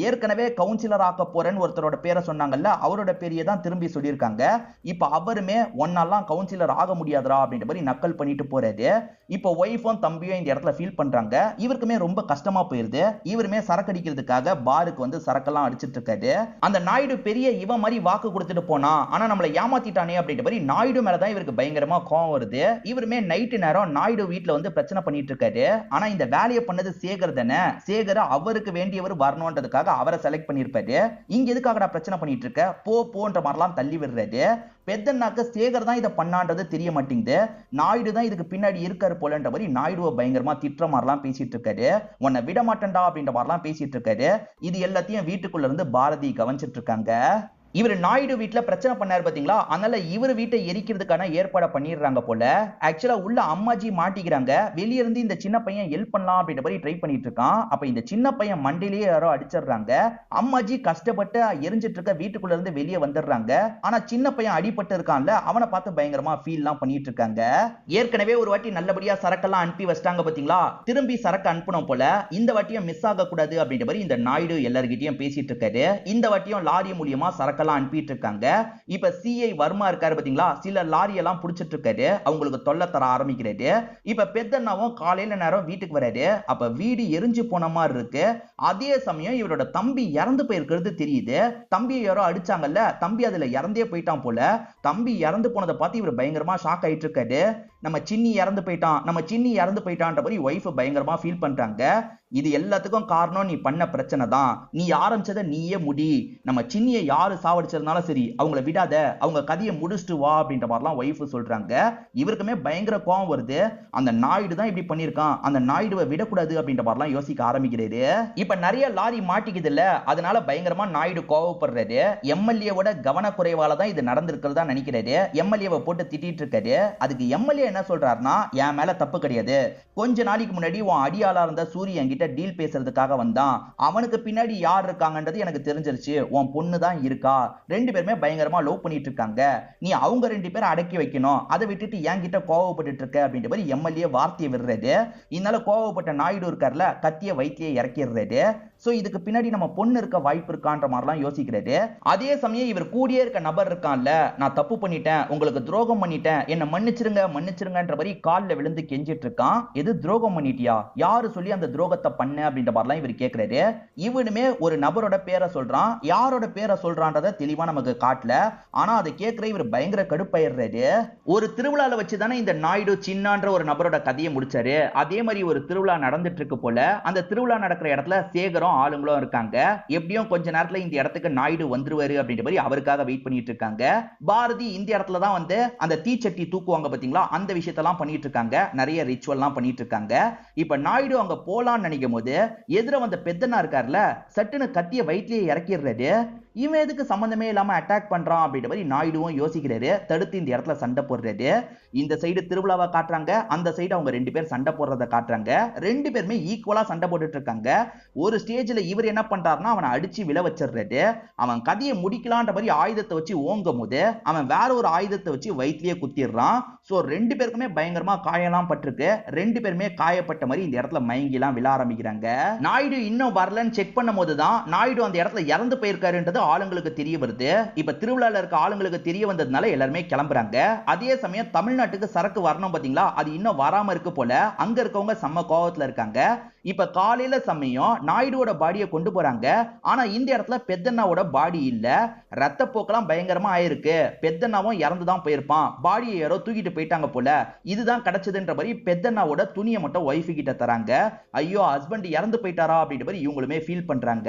ஏற்கனவே கவுன்சிலர் ஆக்க போறேன்னு ஒருத்தரோட பேரை சொன்னாங்கல்ல, அவரோட பேரையே தான் திரும்பி சொல்லியிருக்காங்க. இப்ப அவருமே ஒன்னாலாம் கவுன்சிலர் ஆக முடியாதுரா அப்படின்ற மாதிரி நக்கல் பண்ணிட்டு போறாரு. இப்ப ஒய்ஃபும் தம்பியும் இந்த இடத்துல ஃபீல் பண்றாங்க. இவருக்குமே ரொம்ப கஷ்டமா போயிருது. இவருமே சரக்கு அடிக்கிறதுக்காக பாருக்கு வந்து சரக்கெல்லாம் அடிச்சிட்டு இருக்காரு. அந்த நாயுடு பெரிய இவன் மாதிரி வாக்கு கொடுத்துட்டு போனா, ஆனா நம்மளை ஏமாத்திட்டானே அப்படின்ற மாதிரி நாயுடு மேலதான் இவருக்கு பயங்கரமா கோவம் வருது. இவருமே நைட்டு நேரம் நாயுடு வீட்டுல வந்து பிரச்சனை பண்ணிட்டு இருக்காரு. ஆனா இந்த வேலையை பண்ணது சேகர் தானே, சேகர் அவருக்கு வேண்டியவர் வரணும்ன்றதுக்காக அவரை செலக்ட் பண்ணிருப்பாரு. இங்க எதுக்காக பிரச்சனை பண்ணிட்டு இருக்க, போ போன்ற மாதிரிலாம் தள்ளி விடுறாரு. பெத்தன்னாக்க சேகர் தான் இதை பண்ணான்றது தெரிய மாட்டேங்குது. நாயுடு தான் இதுக்கு பின்னாடி இருக்காரு போலன்ற மாதிரி நாயுடுவை பயங்கரமா திட்டுற மாதிரிலாம் பேசிட்டு இருக்காரு. உன்னை விட மாட்டேன்டா அப்படின்ற மாதிரிலாம் பேசிட்டு இருக்காரு. இது எல்லாத்தையும் வீட்டுக்குள்ள இருந்து பாரதி கவனிச்சிட்டு இருக்காங்க. இவர் நாயுடு வீட்டுல பிரச்சனை பண்ணாரு பாத்தீங்களா, அதனால இவர் வீட்டை எரிக்கிறதுக்கான ஏற்பாடை பண்ணிடுறாங்க போல. ஆக்சுவலா உள்ள அம்மாஜி மாட்டிக்கிறாங்க. வெளிய இருந்து இந்த சின்ன பையன் ஹெல்ப் பண்ணலாம் அப்படின்ற மாதிரி ட்ரை பண்ணிட்டு இருக்கான். அப்ப இந்த சின்ன பையன் மண்டையிலேயே யாரோ அடிச்சிடுறாங்க. அம்மாஜி கஷ்டப்பட்டு எரிஞ்சிட்டு இருக்க வீட்டுக்குள்ள இருந்து வெளியே வந்துடுறாங்க. ஆனா சின்ன பையன் அடிபட்டு இருக்கான்ல, அவனை பார்த்து பயங்கரமா ஃபீல் எல்லாம் பண்ணிட்டு இருக்காங்க. ஏற்கனவே ஒரு வாட்டி நல்லபடியா சரக்கெல்லாம் அனுப்பி வச்சிட்டாங்க பாத்தீங்களா, திரும்பி சரக்கு அனுப்பணும் போல. இந்த வாட்டியும் மிஸ் ஆக கூடாது அப்படின்ற மாதிரி இந்த நாயுடு எல்லார்கிட்டயும் பேசிட்டு இருக்காரு. இந்த வாட்டியும் லாரி மூலியமா சரக்கு அனுப்பிட்டு இருக்காங்க. இப்ப சிஐ வர்மா இருக்காரு பாத்தீங்களா, சில லாரி எல்லாம் புடிச்சிட்டு இருக்காரு. அவங்களுக்கு தொல்லை தர ஆரம்பிக்கிறாரு. இப்ப பெத்தண்ணாவும் காலையில நேரம் வீட்டுக்கு வராரு. அப்ப வீடு எரிஞ்சு போன மாதிரி இருக்கு. அதே சமயம் இவரோட தம்பி இறந்து போயிருக்கிறது தெரியுது. தம்பியை யாரோ அடிச்சாங்கல்ல, தம்பி அதுல இறந்தே போயிட்டான் போல. தம்பி இறந்து போனதை பார்த்து இவர் பயங்கரமா ஷாக் ஆயிட்டு இருக்காரு. நம்ம சின்னி இறந்து போயிட்டான், நம்ம சின்னி இறந்து போயிட்டான்ற மாதிரி ஒய்ஃப் பயங்கரமா ஃபீல் பண்றாங்க. இது எல்லாத்துக்கும் காரணம் நீ பண்ண பிரச்சனை தான், நீ ஆரம்பிச்சதை நீயே முடி, நம்ம சின்னியை யாரு சாவடிச்சதுனாலும் சரி அவங்கள விடாத, அவங்க கதையை முடிச்சுட்டு வா அப்படின்ற மாதிரிலாம் ஒய்ஃப் சொல்றாங்க. இவருக்குமே பயங்கர கோவம் வருது. அந்த நாயுடு தான் இப்படி பண்ணிருக்கான், அந்த நாயுடுவை விடக்கூடாது அப்படின்ற மாதிரிலாம் யோசிக்க ஆரம்பிக்கிறாரு. இப்ப நிறைய லாரி மாட்டிக்குது இல்ல, அதனால பயங்கரமா நாயுடு கோவப்படுறாரு. எம்எல்ஏவோட கவனக்குறைவால தான் இது நடந்திருக்கிறதா நினைக்கிறாரு. எம்எல்ஏவை போட்டு திட்டிட்டு இருக்காரு. அதுக்கு எம்எல்ஏ என்ன சொல்றாருன்னா, என் மேல தப்பு கிடையாது, கொஞ்ச நாளைக்கு முன்னாடி உன் அடியாளா இருந்த சூரிய என்கிட்ட டீல் பேசுறதுக்காக வந்தான், அவனுக்கு பின்னாடி யார் இருக்காங்கன்றது எனக்கு தெரிஞ்சிருச்சு, உன் பொண்ணு தான் இருக்கா, ரெண்டு பேருமே பயங்கரமா லவ் பண்ணிட்டு இருக்காங்க, நீ அவங்க ரெண்டு பேரும் அடக்கி வைக்கணும், அதை விட்டுட்டு என்கிட்ட கோவப்பட்டு இருக்க அப்படின்ற மாதிரி எம்எல்ஏ வார்த்தையை விடுறாரு. இதனால கோவப்பட்ட நாயுடு இருக்காருல, கத்திய வயிற்றியை இறக்கிடுறாரு. சோ இதுக்கு பின்னாடி நம்ம பொண்ணு இருக்க வாய்ப்பு இருக்கான்ற மாதிரிலாம் யோசிக்கிறாரு. அதே சமயம் இவர் கூடியே இருக்க நபர் இருக்கான்ல, நான் தப்பு பண்ணிட்டேன், உங்களுக்கு துரோகம் பண்ணிட்டேன், என்ன மன்னிச்சிருங்க மன்னிச்சிருங்கன்ற மாதிரி காலில் விழுந்து கெஞ்சிட்டு இருக்கான். எது துரோகம் பண்ணிட்டியா, யாரு சொல்லி அந்த துரோகத்தை பண்ண அப்படின்ற மாதிரிலாம் இவர் கேட்கிறாரு. இவனுமே ஒரு நபரோட பேரை சொல்றான். யாரோட பேரை சொல்றான்றத தெளிவா நமக்கு காட்டல. ஆனா அதை கேட்கிற இவர் பயங்கர கடுப்பாயிடுறாரு. ஒரு திருவிழால வச்சுதானே இந்த நாயுடு சின்னான்ற ஒரு நபரோட கதையை முடிச்சாரு. அதே மாதிரி ஒரு திருவிழா நடந்துட்டு இருக்கு போல. அந்த திருவிழா நடக்கிற இடத்துல சேகரும் ஆளுங்களும் இருக்காங்க. எப்படியும் கொஞ்ச நேரத்துல இந்த இடத்துக்கு நாயுடு வந்துருவாரு அப்படின்ற மாதிரி அவருக்காக வெயிட் பண்ணிட்டு இருக்காங்க. பாரதி இந்த இடத்துல தான் வந்து அந்த தீச்சட்டி தூக்குவாங்க பாத்தீங்களா, அந்த விஷயத்தெல்லாம் பண்ணிட்டு இருக்காங்க. நிறைய ரிச்சுவல்லாம் பண்ணிட்டு இருக்காங்க. இப்ப நாயுடு அங்க போலான்னு நினைக்கும் போது எதிர வந்த பெத்தனா இருக்காருல, சட்டுன்னு கத்திய வயிற்றிலேயே இறக்கிடுறாரு. இவன் எதுக்கு சம்பந்தமே இல்லாம அட்டாக் பண்றான் அப்படின்ற மாதிரி நாயுடுவும் யோசிக்கிறாரு. தடுத்து இந்த இடத்துல சண்டை போடுறாரு. இந்த சைடு திருவிழாவை காட்டுறாங்க, அந்த சைடு அவங்க 2 பேர் சண்டை போடுறத காட்டுறாங்க. 2 பேருமே ஈக்குவலா சண்டை போட்டுட்டு இருக்காங்க. ஒரு ஸ்டேஜ்ல இவர் என்ன பண்றாருன்னா அவனை அடிச்சு விழ வச்சிடுறாரு. அவன் கதையை முடிக்கலான்ற மாதிரி ஆயுதத்தை வச்சு ஓங்கும் போது அவன் வேற ஒரு ஆயுதத்தை வச்சு வயிற்றிலேயே குத்திடுறான். சோ 2 பேருக்குமே பயங்கரமா காயெல்லாம் பட்டிருக்கு. 2 பேருமே காயப்பட்ட மாதிரி இந்த இடத்துல மயங்கிலாம் விழ ஆரம்பிக்கிறாங்க. நாயுடு இன்னும் வரலன்னு செக் பண்ணும் போதுதான் நாயுடு அந்த இடத்துல இறந்து போயிருக்காருன்றது ஆளுங்களுக்கு தெரிய வருது. இப்ப திருவிழால இருக்க ஆளுங்களுக்கு தெரிய வந்ததுனால எல்லாருமே கிளம்புறாங்க. அதே சமயம் தமிழ்நாட்டுக்கு சரக்கு வரணும் பாத்தீங்களா, அது இன்னும் வராம இருக்கு போல. அங்க இருக்கவங்க செம்ம கோவத்துல இருக்காங்க. இப்ப காலையில சமயம் நாயுடுவோட பாடியை கொண்டு போறாங்க. ஆனா இந்த இடத்துல பெத்தண்ணாவோட பாடி இல்ல. ரத்த போக்கெல்லாம் பயங்கரமா ஆயிருக்கு. பெத்தண்ணாவும் இறந்துதான் போயிருப்பான். பாடியை யாரோ தூக்கிட்டு போயிட்டாங்க போல. இதுதான் கிடைச்சதுன்ற மாதிரி பெத்தண்ணாவோட துணியை மட்டும் ஒய்ஃபு கிட்ட தராங்க. ஐயோ ஹஸ்பண்ட் இறந்து போயிட்டாரா அப்படின்ற மாதிரி இவங்களுமே ஃபீல் பண்றாங்க.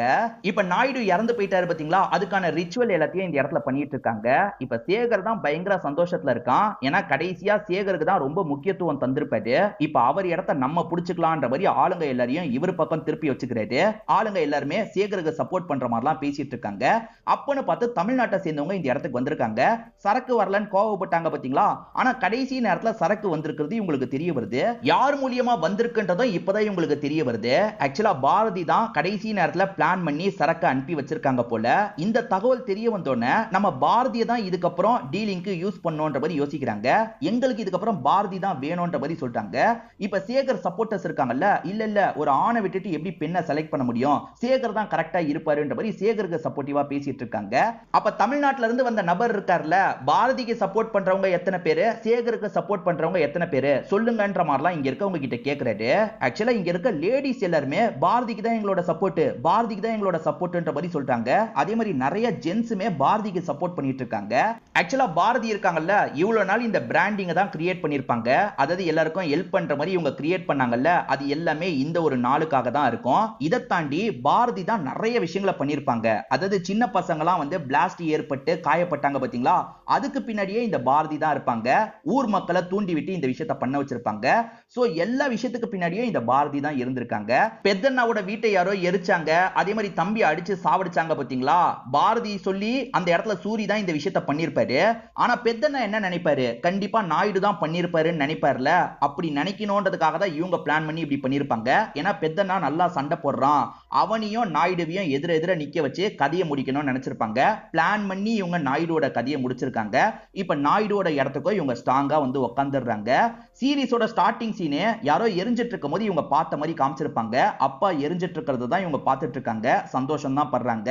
இப்ப நாயுடு இறந்து போயிட்டாரு பாத்தீங்களா, அதுக்கான ரிச்சுவல் எல்லாத்தையும் இந்த இடத்துல பண்ணிட்டு இருக்காங்க. இப்ப சேகர் தான் பயங்கர சந்தோஷத்துல இருக்கான். ஏன்னா கடைசியா சேகருக்கு தான் ரொம்ப முக்கியத்துவம் தந்திருப்பாரு. இப்ப அவர் இடத்த நம்ம புடிச்சுக்கலான்ற மாதிரி ஆளுங்க எல்லாரையும் இவர் பக்கம் திருப்பி வச்சுக்கிறாரு. ஆளுங்க எல்லாருமே சேகருக்கு சப்போர்ட் பண்ற மாதிரிலாம் பேசிட்டு இருக்காங்க. அப்பன்னு பார்த்து தமிழ்நாட்டை சேர்ந்தவங்க இந்த இடத்துக்கு வந்திருக்காங்க. சரக்கு வரலன்னு கோவப்பட்டாங்க பாத்தீங்களா, ஆனா கடைசி நேரத்துல சரக்கு வந்திருக்கிறது இவங்களுக்கு தெரிய வருது. யார் மூலியமா வந்திருக்குன்றதும் இப்பதான் இவங்களுக்கு தெரிய வருது. ஆக்சுவலா பாரதி தான் கடைசி நேரத்துல பிளான் பண்ணி சரக்கு அனுப்பி வச்சிருக்காங்க போல. இந்த தகவல் தெரிய வந்தோடனே நம்ம பாரதியை தான் இதுக்கப்புறம் டீலிங்க்கு யூஸ் பண்ணோன்ற மாதிரி யோசிக்கிறாங்க. எங்களுக்கு இதுக்கப்புறம் பாரதி தான் வேணும்ன்ற மாதிரி சொல்றாங்க. இப்ப சேகர் சப்போர்ட்டர்ஸ் இருக்காங்கல்ல, இல்ல இல்ல ஒரு ஆணை விட்டுட்டு எப்படி பெண்ணை செலக்ட் பண்ண முடியும், சேகர் தான் கரெக்டா இருப்பாருன்ற மாதிரி சேகருக்கு சப்போர்ட்டிவா பேசிட்டு இருக்காங்க. அப்ப தமிழ்நாட்டுல இருந்து வந்த நபர் இருக்கார்ல, பாரதிக்கு சப்போர்ட் பண்றவங்க எத்தனை பேரு, சேகருக்கு சப்போர்ட் பண்றவங்க எத்தனை பேரு சொல்லுங்கன்ற மாதிரிலாம் இங்க இருக்கவங்க கிட்ட கேக்குறாரு. ஆக்சுவலா இங்க இருக்க லேடிஸ் எல்லாருமே பாரதிக்கு தான் எங்களோட சப்போர்ட், பாரதிக்கு தான் எங்களோட சப்போர்ட்ன்ற மாதிரி சொல்றாங்க. அதே மாதிரி நிறைய ஜென்ஸுமே பாரதிக்கு சப்போர்ட் பண்ணிட்டு இருக்காங்க. ஆக்சுவலா பாரதி இருக்காங்கல்ல, இவ்வளவு நாள் இந்த பிராண்டிங் தான் கிரியேட் பண்ணிருப்பாங்க. அதாவது எல்லாருக்கும் ஹெல்ப் பண்ற மாதிரி இவங்க கிரியேட் பண்ணாங்கல்ல, அது எல்லாமே இந்த ஒரு நாளுக்காக தான் இருக்கும். இதை தாண்டி பாரதி தான் நிறைய விஷயங்களை பண்ணிருப்பாங்க. அதாவது சின்ன பசங்கலாம் வந்து பிளாஸ்ட் ஏற்பட்டு காயப்பட்டாங்க பாத்தீங்களா, அதுக்கு பின்னாடியே இந்த பாரதி தான் இருப்பாங்க. ஊர் மக்களை தூண்டி விட்டு இந்த விஷயத்தை பண்ண வச்சிருப்பாங்க. சோ எல்லா விஷயத்துக்கு பின்னாடியே இந்த பாரதி தான் இருந்திருக்காங்க. பெத்தண்ணாவோட வீட்டை யாரோ எரிச்சாங்க, அதே மாதிரி தம்பி அடிச்சு சாவடிச்சாங்க பாத்தீங்களா, பாரதி சொல்லி அந்த இடத்துல சூரி தான் இந்த விஷயத்தை பண்ணிருப்பாரு. ஆனா பெத்தண்ணா என்ன நினைப்பாரு, கண்டிப்பா நாயுடு தான் பண்ணிருப்பாருன்னு நினைப்பாருல. அப்படி நினைக்கணும்ன்றதுக்காக தான் இவங்க பிளான் பண்ணி இப்படி பண்ணிருப்பாங்க. ஏன்னா பெத்தண்ணா நல்லா சண்டை போடுறான், அவனையும் நாயுடுவையும் எதிர எதிர நிக்க வச்சு கதையை முடிக்கணும்னு நினைச்சிருப்பாங்க. பிளான் பண்ணி இவங்க நாயுடுவோட கதையை முடிச்சிருக்காங்க. இப்ப நாயுடுவோட இடத்துக்கும் இவங்க ஸ்ட்ராங்கா வந்து உட்காந்துடுறாங்க. சீரிஸோட ஸ்டார்டிங் சீனே யாரோ எரிஞ்சிட்டு இருக்கும் போது இவங்க பார்த்த மாதிரி காமிச்சிருப்பாங்க. அப்பா எரிஞ்சிட்டு இருக்கிறது தான் இவங்க பார்த்துட்டு இருக்காங்க, சந்தோஷம் தான் படுறாங்க.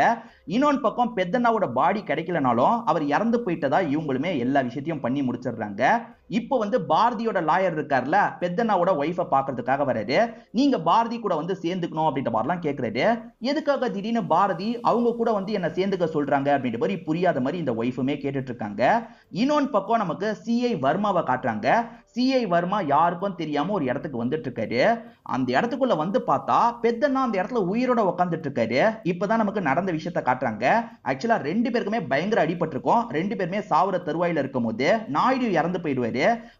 இன்னொன்று பக்கம் பெத்தண்ணாவோட பாடி கிடைக்கலனாலும் அவர் இறந்து போயிட்டதா இவங்களுமே எல்லா விஷயத்தையும் பண்ணி முடிச்சிடுறாங்க. இப்போ வந்து பாரதியோட லாயர் இருக்கார்ல, பெத்தண்ணாவோட ஒய்ஃபை பார்க்கறதுக்காக வராரு. நீங்க பாரதி கூட வந்து சேர்ந்துக்கணும் அப்படின்ற மாதிரிலாம் கேட்கிறாரு. எதுக்காக திடீர்னு பாரதி அவங்க கூட வந்து என்ன சேர்ந்துக்க சொல்றாங்க அப்படின்ற மாதிரி புரியாத மாதிரி இந்த ஒய்ஃபுமே கேட்டுட்டு இருக்காங்க. இன்னொன்று பக்கம் நமக்கு சிஐ வர்மாவை காட்டுறாங்க. சிஐ வர்மா யாருக்கும் தெரியாம ஒரு இடத்துக்கு வந்துட்டு இருக்காரு. அந்த இடத்துக்குள்ள வந்து பார்த்தா பெத்தண்ணா அந்த இடத்துல உயிரோட உட்காந்துட்டு இருக்காரு. இப்பதான் நமக்கு நடந்த விஷயத்தை காட்டுறாங்க. ஆக்சுவலா 2 பேருக்குமே பயங்கர அடிபட்டிருக்கும். 2 பேருமே சாவுற தருவாயில இருக்கும் போது நாயுடு இறந்து போயிடுவாரு.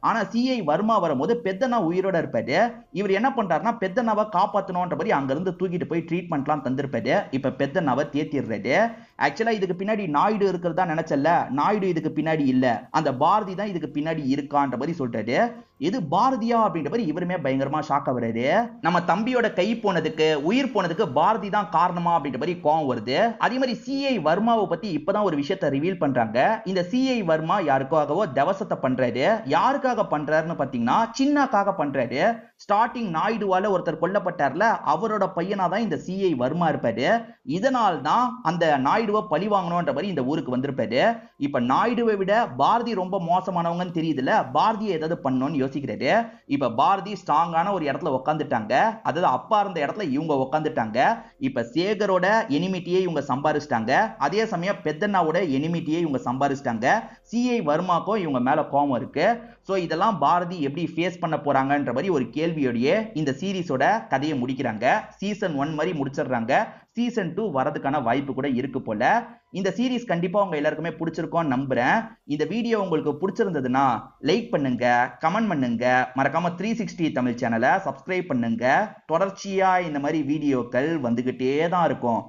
ஆனா சிஐ வர்மா வரும்போது பெத்தண்ணா உயிரோட இருப்பாரு. இவர் என்ன பண்றாருன்னா பெத்தண்ணாவை காப்பாத்தணும்ன்ற மாதிரி அங்க இருந்து தூக்கிட்டு போய் ட்ரீட்மெண்ட்லாம் தந்திருப்பாரு. இப்ப பெத்தண்ணாவை தேத்திடுறாரு. ஆக்சுவலா இதுக்கு பின்னாடி நாயுடு இருக்கிறதா நினைச்சல, நாயுடு இதுக்கு பின்னாடி இல்ல, அந்த பாரதி தான் இதுக்கு பின்னாடி இருக்கான்ற மாதிரி சொல்றாரு. இது பாரதியா அப்படின்ற மாதிரி இவருமே பயங்கரமா ஷாக் ஆகுறாரு. நம்ம தம்பியோட கை போனதுக்கு உயிர் போனதுக்கு பாரதி தான் காரணமா அப்படின்ற மாதிரி கோவம் வருது. அதே மாதிரி சிஐ வர்மாவை பத்தி இப்பதான் ஒரு விஷயத்தை ரிவீல் பண்றாங்க. இந்த சிஐ வர்மா யாருக்காகவோ தவசத்தை பண்றாரு. யாருக்காக பண்றாருன்னு பாத்தீங்கன்னா சின்னாக்காக பண்றாரு. ஸ்டார்டிங் நாயுடுவால ஒருத்தர் கொல்லப்பட்டார்ல, அவரோட பையனா தான் இந்த சிஐ வர்மா இருப்பாரு. இதனால் தான் அந்த நாயுடுவை பழி வாங்கணும்ன்ற மாதிரி இந்த ஊருக்கு வந்திருப்பாரு. இப்ப நாயுடுவை விட பாரதி ரொம்ப மோசமானவங்கன்னு தெரியுதுல, பாரதியை ஏதாவது பண்ணணும்னு யோசிக்கிறாரு. இப்ப பாரதி ஸ்ட்ராங்கான ஒரு இடத்துல உட்காந்துட்டாங்க. அதாவது அப்பா இருந்த இடத்துல இவங்க உட்காந்துட்டாங்க. இப்ப சேகரோட எனிமிட்டியை இவங்க சம்பாரிச்சிட்டாங்க. அதே சமயம் பெத்தண்ணாவோட எனிமிட்டியை இவங்க சம்பாரிச்சிட்டாங்க. சிஐ வர்மாக்கும் இவங்க மேல கோபம் இருக்கு. சோ இதெல்லாம் பாரதி எப்படி ஃபேஸ் பண்ண போறாங்கன்ற மாதிரி ஒரு கேள்வியோடயே இந்த சீரிஸோட கதையை முடிக்கிறாங்க. சீசன் 1 மாதிரி முடிச்சிடுறாங்க. சீசன் 2 வரதுக்கான வாய்ப்பு கூட இருக்கு போல. இந்த சீரிஸ் கண்டிப்பா உங்க எல்லாருக்குமே பிடிச்சிருக்கும் நம்புறேன். இந்த வீடியோ உங்களுக்கு பிடிச்சிருந்ததுன்னா லைக் பண்ணுங்க, கமெண்ட் பண்ணுங்க, மறக்காம 360 தமிழ் சேனலை சப்ஸ்கிரைப் பண்ணுங்க. தொடர்ச்சியா இந்த மாதிரி வீடியோக்கள் வந்துகிட்டே தான் இருக்கும்.